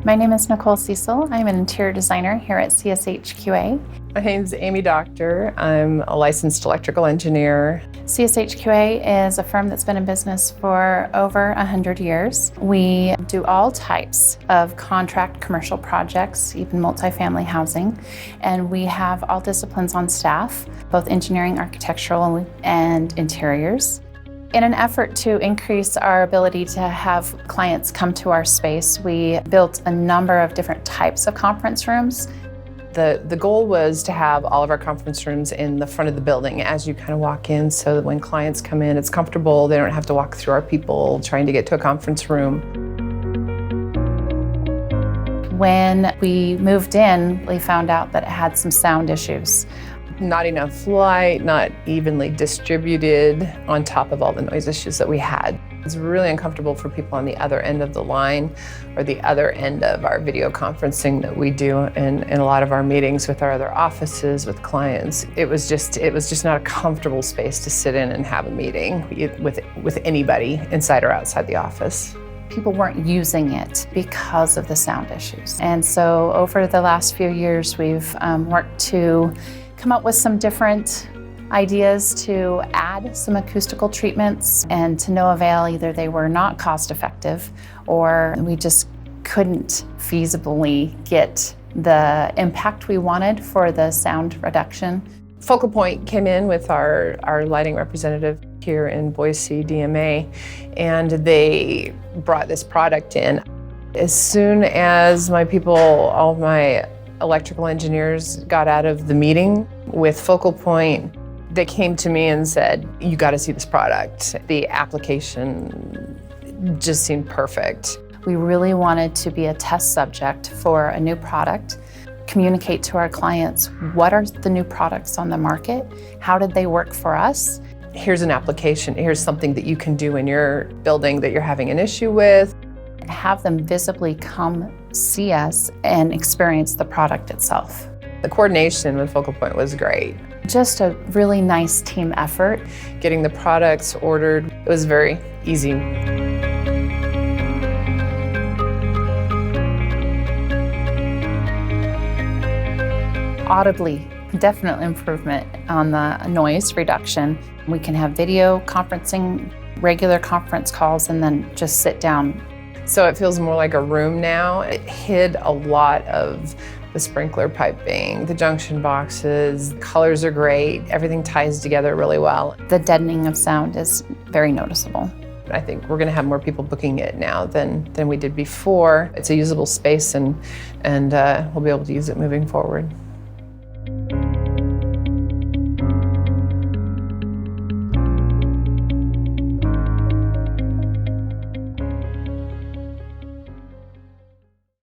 My name is Nicole Cecil. I'm an interior designer here at CSHQA. My name is Amy Doctor. I'm a licensed electrical engineer. CSHQA is a firm that's been in business for over 100 years. We do all types of contract commercial projects, even multifamily housing, and we have all disciplines on staff, both engineering, architectural, and interiors. In an effort to increase our ability to have clients come to our space, we built a number of different types of conference rooms. The goal was to have all of our conference rooms in the front of the building as you kind of walk in, so that when clients come in, it's comfortable. They don't have to walk through our people trying to get to a conference room. When we moved in, we found out that it had some sound issues. Not enough light, not evenly distributed, on top of all the noise issues that we had. It's really uncomfortable for people on the other end of the line or the other end of our video conferencing that we do in a lot of our meetings with our other offices, with clients. It was just not a comfortable space to sit in and have a meeting with anybody inside or outside the office. People weren't using it because of the sound issues. And so over the last few years, we've worked to come up with some different ideas to add some acoustical treatments, and to no avail. Either they were not cost effective or we just couldn't feasibly get the impact we wanted for the sound reduction. Focal Point came in with our lighting representative here in Boise, DMA, and they brought this product in. As soon as my people, all of my electrical engineers got out of the meeting with Focal Point, they came to me and said, "You got to see this product." The application just seemed perfect. We really wanted to be a test subject for a new product, communicate to our clients what are the new products on the market, how did they work for us. Here's an application, here's something that you can do in your building that you're having an issue with. Have them visibly come see us and experience the product itself. The coordination with Focal Point was great. Just a really nice team effort. Getting the products ordered, it was very easy. Audibly, definite improvement on the noise reduction. We can have video conferencing, regular conference calls, and then just sit down. So it feels more like a room now. It hid a lot of the sprinkler piping, the junction boxes. Colors are great. Everything ties together really well. The deadening of sound is very noticeable. I think we're going to have more people booking it now than we did before. It's a usable space, and we'll be able to use it moving forward.